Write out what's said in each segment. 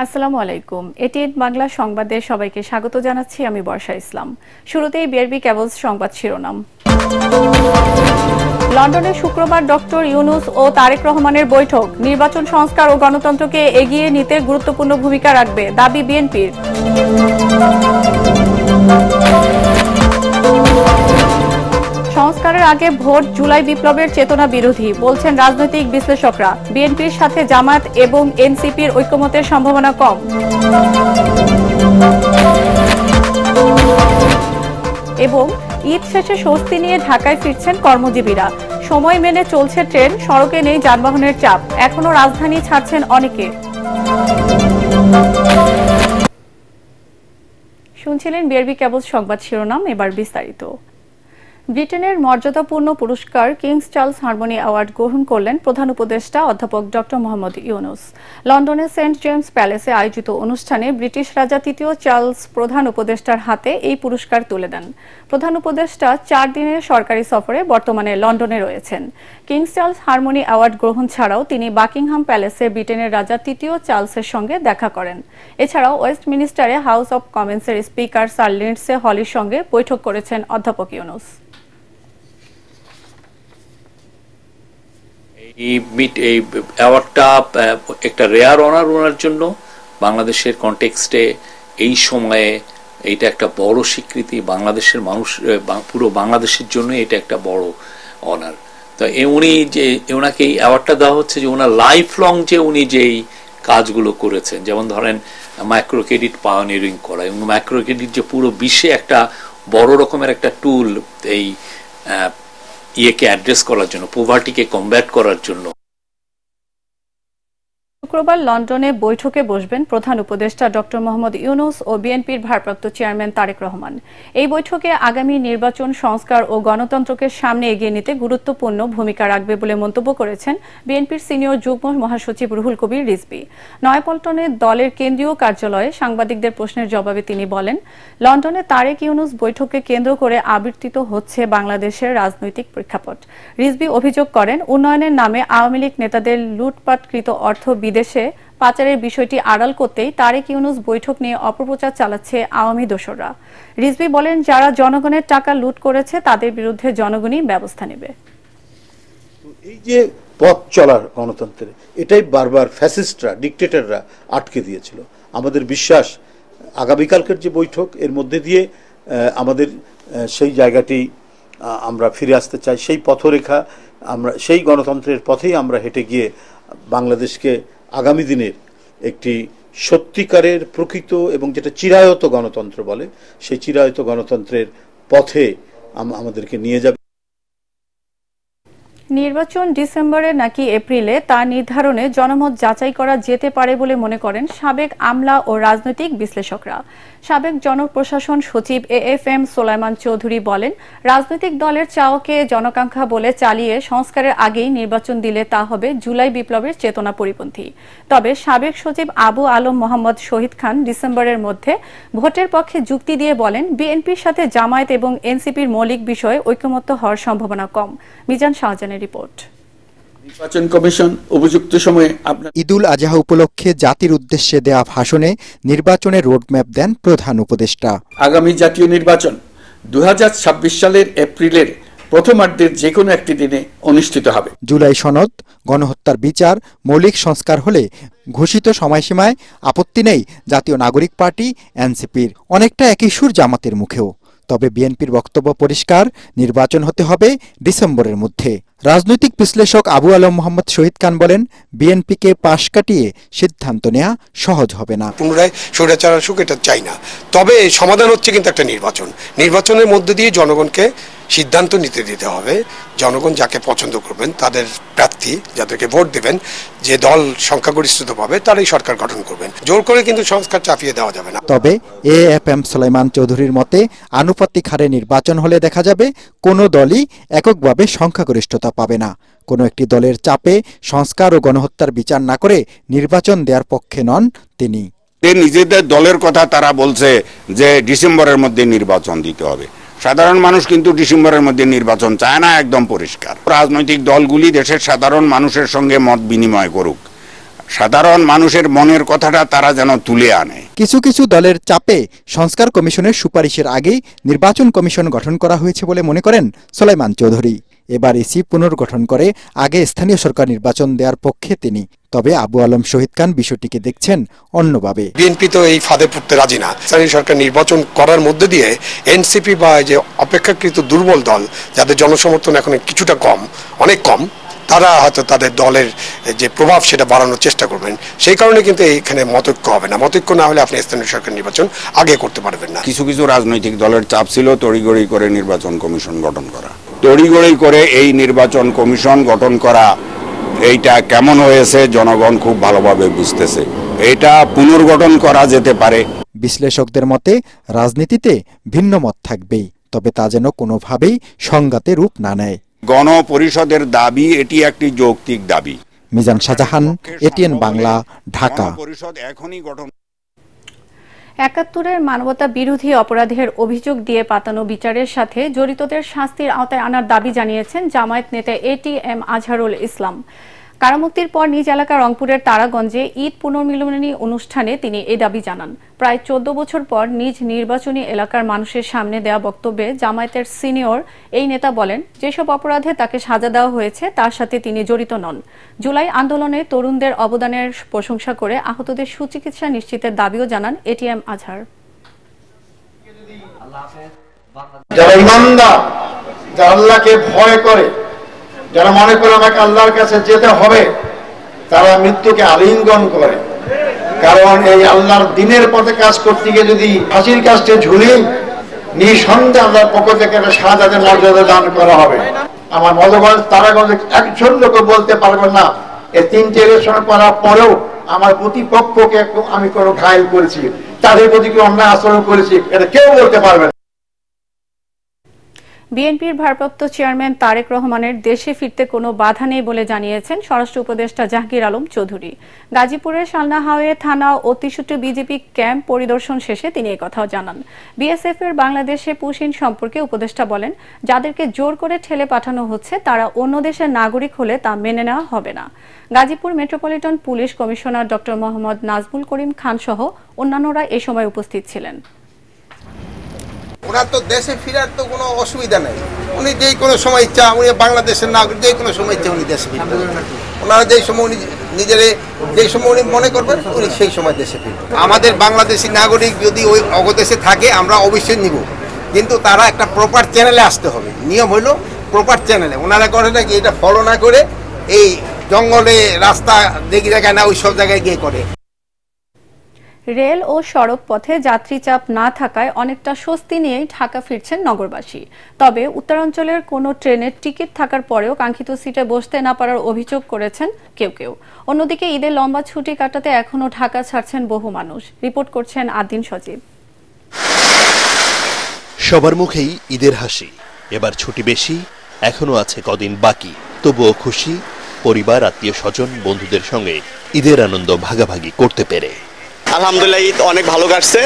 আসসালামু আলাইকুম। এটিএন বাংলা সংবাদে সবাইকে স্বাগত জানাচ্ছি। আমি বর্ষা ইসলাম। শুরুতেই বিআরবি কেবলস সংবাদ শিরোনাম। লন্ডনে শুক্রবার ডক্টর ইউনূস ও তারেক রহমানের বৈঠক। নির্বাচন সংস্কার ও গণতন্ত্রকে এগিয়ে নিতে গুরুত্বপূর্ণ ভূমিকা রাখবে, দাবি বিএনপির। সংস্কারের আগে ভোট জুলাই বিপ্লবের চেতনা বিরোধী বলছেন রাজনৈতিক বিশ্লেষকরা। বিএনপির সাথে জামায়াত এবং এনসিপির ঐকমত্যের সম্ভাবনা কম। এবং ঈদ শেষে স্বস্তি নিয়ে ঢাকায় ফিরছেন কর্মজীবীরা। সময় মেনে চলছে ট্রেন, সড়কে নেই যানবাহনের চাপ। এখনো রাজধানী ছাড়ছেন অনেকে। শুনছিলেন বিআরবি কেবল সংবাদ শিরোনাম, এবার বিস্তারিত। ব্রিটেনের মর্যাদাপূর্ণ পুরস্কার কিংস চার্লস হারমোনি অ্যাওয়ার্ড গ্রহণ করলেন প্রধান উপদেষ্টা অধ্যাপক ডক্টর মোহাম্মদ ইউনূস। লন্ডনের সেন্ট জেমস প্যালেসে আয়োজিত অনুষ্ঠানে ব্রিটিশ রাজা তৃতীয় চার্লস প্রধান উপদেষ্টার হাতে এই পুরস্কার তুলে দেন। প্রধান উপদেষ্টা 4 দিনের সরকারি সফরে বর্তমানে লন্ডনে রয়েছেন। কিংস চার্লস হারমোনি অ্যাওয়ার্ড গ্রহণ ছাড়াও তিনি বাকিংহাম প্যালেসে ব্রিটেনের রাজা তৃতীয় চার্লসের সঙ্গে দেখা করেন। এছাড়াও ওয়েস্টমিনিস্টারে হাউস অব কমন্সের স্পিকার স্যার লিন্ডসে হলির সঙ্গে বৈঠক করেছেন অধ্যাপক ইউনূস। এই অ্যাওয়ার্ডটা একটা রেয়ার অনার ওনার জন্য। বাংলাদেশের কনটেক্সটে এই সময়ে এইটা একটা বড় স্বীকৃতি, বাংলাদেশের মানুষ, পুরো বাংলাদেশের জন্য এটা একটা বড় অনার। তো উনি যে ওনাকে এই অ্যাওয়ার্ডটা দেওয়া হচ্ছে যে ওনার লাইফ লং যে উনি যেই কাজগুলো করেছেন, যেমন ধরেন মাইক্রো ক্রেডিট পায়োনিয়ারিং করা, এবং মাইক্রো ক্রেডিট যে পুরো বিশ্বে একটা বড় রকমের একটা টুল এই ইয়েকে অ্যাড্রেস করার জন্য, পভার্টিকে কমব্যাট করার জন্য। শুক্রবার লন্ডনে বৈঠকে বসবেন প্রধান উপদেষ্টা ডক্টর মোহাম্মদ ইউনূস ও বিএনপির ভারপ্রাপ্ত চেয়ারম্যান তারেক রহমান। এই বৈঠকে আগামী নির্বাচন সংস্কার ও গণতন্ত্রকে সামনে এগিয়ে নিতে গুরুত্বপূর্ণ ভূমিকা রাখবে বলে মন্তব্য করেছেন বিএনপির সিনিয়র যুগ্ম মহাসচিব রুহুল কবির রিজভী। নয়াপল্টনে দলের কেন্দ্রীয় কার্যালয়ে সাংবাদিকদের প্রশ্নের জবাবে তিনি বলেন, লন্ডনে তারেক ইউনূস বৈঠককে কেন্দ্র করে আবর্তিত হচ্ছে বাংলাদেশের রাজনৈতিক প্রেক্ষাপট। রিজভী অভিযোগ করেন, উন্নয়নের নামে আওয়ামী লীগ নেতাদের লুটপাটকৃত অর্থ বিদেশে পাচারের বিষয়টি আড়াল করতেই তারেক ইউনূস বৈঠক নিয়ে অপপ্রচার চালাচ্ছে আওয়ামী দোসররা। রিজভী বলেন, যারা জনগণের টাকা লুট করেছে তাদের বিরুদ্ধে জনগণই ব্যবস্থা নেবে। এই যে পথ চলার গণতন্ত্রে, এটাই বারবার ফ্যাসিস্টরা, ডিকটেটররা আটকে দিয়েছিল। আমাদের বিশ্বাস আগামীকালকের যে বৈঠক, এর মধ্যে দিয়ে আমাদের সেই জায়গাটি আমরা ফিরে আসতে চাই। সেই পথরেখা, আমরা সেই গণতন্ত্রের পথেই আমরা হেঁটে গিয়ে বাংলাদেশকে আগামী দিনের একটি সত্যিকারের প্রকৃত এবং যেটা চিরায়ত গণতন্ত্র বলে, সেই চিরায়ত গণতন্ত্রের পথে আমাদেরকে নিয়ে যাবে। নির্বাচন ডিসেম্বরে নাকি এপ্রিলে তা নির্ধারণে জনমত যাচাই করা যেতে পারে বলে মনে করেন সাবেক আমলা ও রাজনৈতিক বিশ্লেষকরা। সাবেক জনপ্রশাসন সচিব AFM সোলাইমান চৌধুরী বলেন, রাজনৈতিক দলের চাওয়াকে জনকাঙ্ক্ষা বলে চালিয়ে সংস্কারের আগেই নির্বাচন দিলে তা হবে জুলাই বিপ্লবের চেতনা পরিপন্থী। তবে সাবেক সচিব আবু আলম মোহাম্মদ শহীদ খান ডিসেম্বরের মধ্যে ভোটের পক্ষে যুক্তি দিয়ে বলেন, বিএনপির সাথে জামায়াত এবং এনসিপির মৌলিক বিষয়ে ঐকমত্য হওয়ার সম্ভাবনা কম। মিজান শাহজাহানের রিপোর্ট। নির্বাচন কমিশন উপযুক্ত সময়ে ঈদুল আজহা উপলক্ষে জাতির উদ্দেশ্যে দেয়া ভাষণে নির্বাচনের রোডম্যাপ দেন প্রধান উপদেষ্টা। আগামী জাতীয় নির্বাচন 2026 সালের এপ্রিলের প্রথমার্ধের যে কোনো একটি দিনে অনুষ্ঠিত হবে। জুলাই সনদ, গণহত্যার বিচার, মৌলিক সংস্কার হলে ঘোষিত সময়সীমায় আপত্তি নেই জাতীয় নাগরিক পার্টি এনসিপির, অনেকটা একই সুর জামাতের মুখেও। তবে বিএনপির বক্তব্য পরিষ্কার, নির্বাচন হতে হবে ডিসেম্বরের মধ্যে। রাজনৈতিক বিশ্লেষক আবু আলম মোহাম্মদ শহীদ খান বলেন, বিএনপিকে পাশ কাটিয়ে সিদ্ধান্ত নেওয়া সহজ হবে না। পুনরায় স্বৈরাচার আসুক, এটা চাই না। তবে সমাধান হচ্ছে কিন্তু একটা নির্বাচনের মধ্যে দিয়ে জনগণকে সিদ্ধান্ত নিতে দিতে হবে। জনগণ যাকে পছন্দ করবেন, তাদের প্রার্থী যাদেরকে ভোট দেবেন, যে দল সংখ্যাগরিষ্ঠতা পাবে তারাই সরকার গঠন করবেন। জোর করে কিন্তু সংস্কার চাপিয়ে দেওয়া যাবে না। তবে AFM সোলাইমান চৌধুরীর মতে আনুপাতিক হারে নির্বাচন হলে দেখা যাবে কোনো দলই এককভাবে সংখ্যাগরিষ্ঠতা পাবে না। কোনো একটি দলের চাপে সংস্কার ও গণহত্যার বিচার না করে নির্বাচন দেওয়ার পক্ষে নন তিনি। নিজেদের দলের কথা তারা বলছে যে ডিসেম্বরের মধ্যে নির্বাচন দিতে হবে। সাধারণ মানুষ কিন্তু ডিসেম্বরের মধ্যে নির্বাচন চায় না, একদম পরিষ্কার। রাজনৈতিক দলগুলি দেশের সাধারণ মানুষের সঙ্গে মত বিনিময় করুক, সাধারণ মানুষের মনের কথাটা তারা যেন তুলে আনে। কিছু কিছু দলের চাপে সংস্কার কমিশনের সুপারিশের আগেই নির্বাচন কমিশন গঠন করা হয়েছে বলে মনে করেন সোলাইমান চৌধুরী। এবার ইসি পুনর্গঠন করে আগে স্থানীয় সরকার নির্বাচন দেওয়ার পক্ষে তিনি। তবে আবু আলম শহীদ খান বিষয়টিকে দেখছেন অন্যভাবে। বিএনপি তো এই ফাঁদে পড়তে রাজি না। স্থানীয় সরকার নির্বাচন করার মধ্যে দিয়ে এনসিপি বা যে অপেক্ষাকৃত দুর্বল দল, যাদের জনসমর্থন এখন কিছুটা কম, অনেক কম, তারা হয়তো তাদের দলের যে প্রভাব সেটা বাড়ানোর চেষ্টা করবেন। সেই কারণে কিন্তু এখানে মতৈক্য হবে না। মতৈক্য না হলে আপনি স্থানীয় সরকার নির্বাচন আগে করতে পারবেন না। কিছু কিছু রাজনৈতিক দলের চাপ ছিল তড়িঘড়ি করে নির্বাচন কমিশন গঠন করা। তড়িঘড়ি করে এই নির্বাচন কমিশন গঠন করা, এইটা কেমন হয়েছে জনগণ খুব ভালোভাবে বুঝতেছে। এটা পুনর্গঠন করা যেতে পারে। বিশ্লেষকদের মতে রাজনীতিতে ভিন্ন মত থাকবেই, তবে তা যেন কোনোভাবেই সংঘাতে রূপ না নেয়। গণপরিষদের দাবি এটি একটি যৌক্তিক দাবি। মিজান শাহজাহান, এটিএন বাংলা, ঢাকা। পরিষদ এখনই গঠন। ৭১-এর মানবতা বিরোধী অপরাধের অভিযোগ দিয়ে পাতানো বিচারের সাথে জড়িতদের শাস্তির আওতায় আনার দাবি জানিয়েছেন জামায়াত নেতা এটিএম আজহারুল ইসলাম। কারামুক্তির পর নিজ এলাকা রংপুরের তারাগঞ্জে ঈদ পুনর্মিলনী অনুষ্ঠানে তিনি এই দাবি জানান। প্রায় ১৪ বছর পর নিজ নির্বাচনী এলাকার মানুষের সামনে দেয়া বক্তব্যে জামায়াতের সিনিয়র এই নেতা বলেন, যেসব অপরাধে তাকে সাজা দেওয়া হয়েছে তার সাথে তিনি জড়িত নন। জুলাই আন্দোলনে তরুণদের অবদানের প্রশংসা করে আহতদের সুচিকিৎসা নিশ্চিতের দাবিও জানান এটিএম আজহার। যারা ইমানদার, যারা আল্লাহকে ভয় করে, যারা মনে করে আমাকে আল্লাহর কাছে যেতে হবে, তারা মৃত্যুকে আলিঙ্গন করে। কারণ এই আল্লাহর দিনের পথে কাজ করতে গিয়ে যদি ফাঁসির কাজটা ঝুলি, নিঃসন্দেহে আল্লাহর পক্ষ থেকে একটা শাহাদাতের মর্যাদা দান করা হবে। আমার মধুগঞ্জ তারাগঞ্জ একজন লোক বলতে পারবেন না এই 3টে ইলেকশন করার পরেও আমার প্রতিপক্ষকে আমি কোনো ঘায়েল করেছি, তাদের প্রতি কি অন্যায় আচরণ করেছি, এটা কেউ বলতে পারবে না। বিএনপির ভারপ্রাপ্ত চেয়ারম্যান তারেক রহমানের দেশে ফিরতে কোনো বাধা নেই বলে জানিয়েছেন স্বরাষ্ট্র উপদেষ্টা জাহাঙ্গীর আলম চৌধুরী। গাজীপুরের শালনাহাওয়ে থানা ও ৬৩ বিজেপি ক্যাম্প পরিদর্শন শেষে তিনি একথাও জানান। বিএসএফ এর বাংলাদেশে পুশিন সম্পর্কে উপদেষ্টা বলেন, যাদেরকে জোর করে ঠেলে পাঠানো হচ্ছে তারা অন্য দেশের নাগরিক হলে তা মেনে নেওয়া হবে না। Gazipur metropolitan police commissioner doctor Mohammad Nazmul Karim Khan সহ অন্যান্যরা এ সময় উপস্থিত ছিলেন। ওনার তো দেশে ফেরার তো কোনো অসুবিধা নেই, উনি যেই কোনো সময় ইচ্ছা, উনি বাংলাদেশের নাগরিক, যে কোনো সময় ইচ্ছা উনি দেশে ফিরবেন। ওনারা যেই সময় উনি নিজেরে যেই সময় উনি মনে করবেন উনি সেই সময় দেশে ফিরবেন। আমাদের বাংলাদেশি নাগরিক যদি ওই অগদেশে থাকে আমরা অবশ্যই নিব, কিন্তু তারা একটা প্রপার চ্যানেলে আসতে হবে। নিয়ম হইল প্রপার চ্যানেলে। ওনারা করে নাকি এটা ফলো না করে এই জঙ্গলে রাস্তা দেখি জায়গায় না, ওই সব জায়গায় গিয়ে করে। রেল ও সড়ক পথে যাত্রী চাপ না থাকায় অনেকটা স্বস্তি নিয়েই ঢাকা ফিরছেন নগরবাসী। তবে উত্তরাঞ্চলের কোনো ট্রেনের টিকিট থাকার পরেও কাঙ্ক্ষিত সিটে বসতে না পারার অভিযোগ করেছেন কেউ কেউ। অন্যদিকে ঈদের লম্বা ছুটি কাটাতে এখনও ঢাকা ছাড়ছেন বহু মানুষ। রিপোর্ট করছেন আদিন সজীব। সবার মুখেই ঈদের হাসি। এবার ছুটি বেশি, এখনো আছে কদিন বাকি, তবুও খুশি পরিবার, আত্মীয় স্বজন, বন্ধুদের সঙ্গে ঈদের আনন্দ ভাগাভাগি করতে পেরে। আলহামদুলিল্লাহ ঈদ অনেক ভালো কাটছে।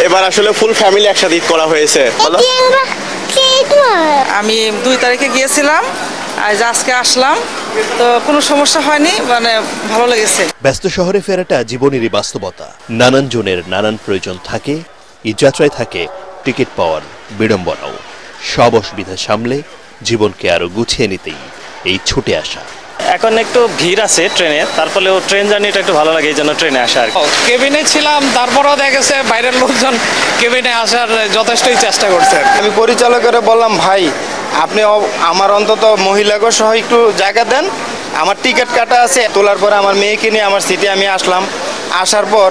এবার আসলে ফুল ফ্যামিলি একসাথে ঈদ করা হয়েছে। আমি 2 তারিখে গিয়েছিলাম, আজকে আসলাম, তো কোনো সমস্যা হয়নি, মানে ভালো লেগেছে। ব্যস্ত শহরে ফেরাটা জীবনেরই বাস্তবতা। নানান জনের নানান প্রয়োজন থাকে, ঈদ যাত্রায় থাকে টিকিট পাওয়ার বিড়ম্বনাও। সব অসুবিধা সামলে জীবনকে আরো গুছিয়ে নিতেই এই ছুটে আসা। এখন একটু ভিড় আছে ট্রেনে, তারপরেও ট্রেন জার্নিটা একটু ভালো লাগে, এই জন্য ট্রেনে আসা। আর কেবিনে ছিলাম, তারপরেও দেখা গেছে বাইরের লোকজন কেবিনে আসার যথেষ্টই চেষ্টা করছেন। আমি পরিচালকের বললাম, ভাই আপনি আমার অন্তত মহিলাকে সহ একটু জায়গা দেন, আমার টিকিট কাটা আছে। তোলার পরে আমার মেয়েকে নিয়ে আমার সিটে আমি আসলাম। আসার পর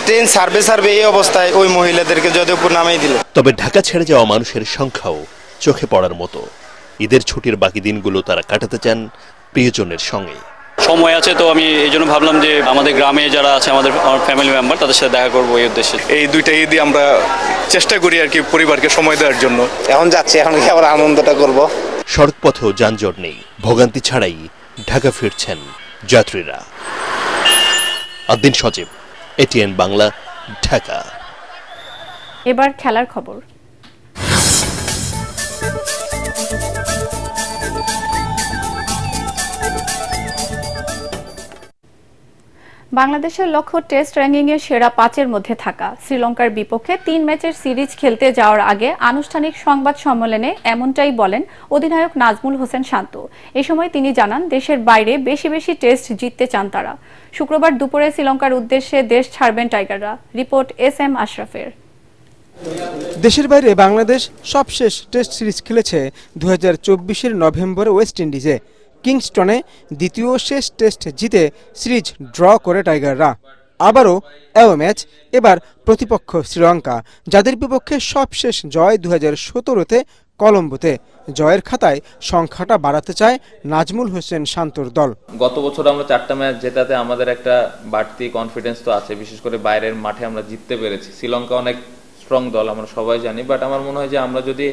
ট্রেন সার্ভে এই অবস্থায় ওই মহিলাদেরকে যদিও নামিয়ে দিল। তবে ঢাকা ছেড়ে যাওয়া মানুষের সংখ্যাও চোখে পড়ার মতো। ঈদের ছুটির বাকি দিনগুলো তারা কাটাতে চান প্রিয়জনের সঙ্গে। সময় আছে তো আমি এই জন্য ভাবলাম যে আমাদের গ্রামে যারা আছে আমাদের ফ্যামিলি মেম্বার, তাদের সাথে দেখা করবো এই উদ্দেশ্যে। এই 2টা ঈদই আমরা চেষ্টা করি আর কি পরিবারকে সময় দেওয়ার জন্য। এখন যাচ্ছি, এখন কি আবার আনন্দটা করব। সড়ক পথেও যানজট নেই, ভোগান্তি ছাড়াই ঢাকা ফিরছেন যাত্রীরা। আদিন সজীব, এটিএন বাংলা, ঢাকা। এবার খেলার খবর। বাংলাদেশের লক্ষ্য টেস্ট র্যাঙ্কিংয়ে সেরা 5-এর মধ্যে থাকা। শ্রীলঙ্কার বিপক্ষে 3 ম্যাচের সিরিজ খেলতে যাওয়ার আগে আনুষ্ঠানিক সংবাদ সম্মেলনে এমনটাই বলেন অধিনায়ক নাজমুল হোসেন শান্ত। এ সময় তিনি জানান, দেশের বাইরে বেশি বেশি টেস্ট জিততে চান তারা। শুক্রবার দুপুরে শ্রীলঙ্কার উদ্দেশ্যে দেশ ছাড়বেন টাইগাররা। Report SM আশরাফের। দেশের বাইরে বাংলাদেশ সবশেষ টেস্ট সিরিজ খেলেছে 2024-এর নভেম্বরে ওয়েস্ট ইন্ডিজে। কিংস্টনে দ্বিতীয় শেষ টেস্ট জিতে সিরিজ ড্র করে টাইগাররা। আবারও অ্যাওয়ে ম্যাচ, এবার প্রতিপক্ষ শ্রীলঙ্কা, যাদের বিপক্ষে সবশেষ জয় 2017-তে কলম্বোতে। জয়ের খাতায় সংখ্যাটা বাড়াতে চায় নাজমুল হোসেন শান্তর দল। গত বছর আমরা 4টা ম্যাচ জেতাতে আমাদের একটা বাড়তি কনফিডেন্স তো আছে, বিশেষ করে বাইরের মাঠে আমরা জিততে পেরেছি। শ্রীলঙ্কা অনেক স্ট্রং দল, আমরা সবাই জানি, বাট আমার মনে হয় যে আমরা যদি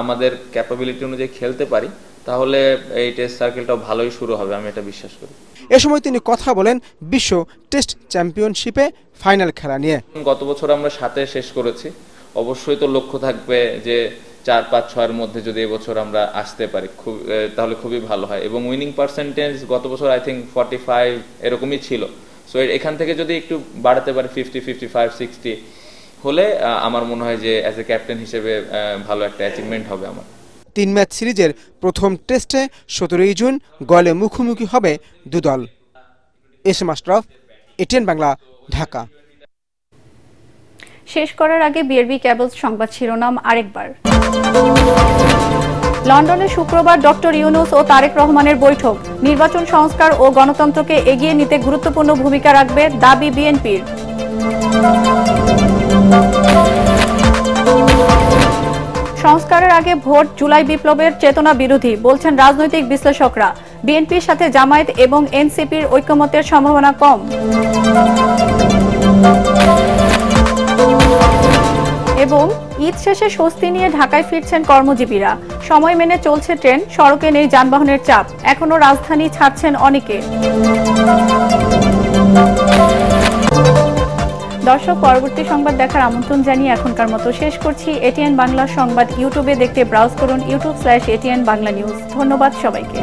আমাদের ক্যাপাবিলিটি অনুযায়ী খেলতে পারি তাহলে এই টেস্ট সার্কেলটাও ভালোই শুরু হবে, আমি এটা বিশ্বাস করি। এ সময় তিনি কথা বলেন বিশ্ব টেস্ট চ্যাম্পিয়নশিপে ফাইনাল খেলা নিয়ে। গত বছর আমরা 7-এ শেষ করেছি, অবশ্যই তো লক্ষ্য থাকবে যে 4, 5, 6-এর মধ্যে যদি এবছর আমরা আসতে পারি তাহলে খুবই ভালো হয়। এবং উইনিং পার্সেন্টেজ গত বছর আই থিঙ্ক 45 এরকমই ছিল। সো এখান থেকে যদি একটু বাড়াতে পারে 50, 55, 60 হলে আমার মনে হয় যে অ্যাজ এ ক্যাপ্টেন হিসেবে ভালো একটা অ্যাচিভমেন্ট হবে আমার। 3 ম্যাচ সিরিজের প্রথম টেস্টে 17 জুন গলে মুখোমুখি হবে দুদল। SM Ashraf, ATN Bangla, Dhaka. শেষ করার আগে BRB কেবলস সংবাদ শিরোনাম আরেকবার। লন্ডনে শুক্রবার ডক্টর ইউনূস ও তারেক রহমানের বৈঠক। নির্বাচন সংস্কার ও গণতন্ত্রকে এগিয়ে নিতে গুরুত্বপূর্ণ ভূমিকা রাখবে দাবি বিএনপির। সংস্কারের আগে ভোট জুলাই বিপ্লবের চেতনা বিরোধী বলছেন রাজনৈতিক বিশ্লেষকরা। বিএনপির সাথে জামায়াত এবং এনসিপির ঐক্যমত্যের সম্ভাবনা কম। এবং ঈদ শেষে স্বস্তি নিয়ে ঢাকায় ফিরছেন কর্মজীবীরা। সময় মেনে চলছে ট্রেন, সড়কে নেই যানবাহনের চাপ। এখনো রাজধানী ছাড়ছেন অনেকে। দর্শক, পরবর্তী সংবাদ দেখার আমন্ত্রণ জানিয়ে এখনকার মতো শেষ করছি। ATN বাংলা সংবাদ ইউটিউবে দেখতে ব্রাউজ করুন youtube.com/ATN বাংলা নিউজ। ধন্যবাদ সবাইকে।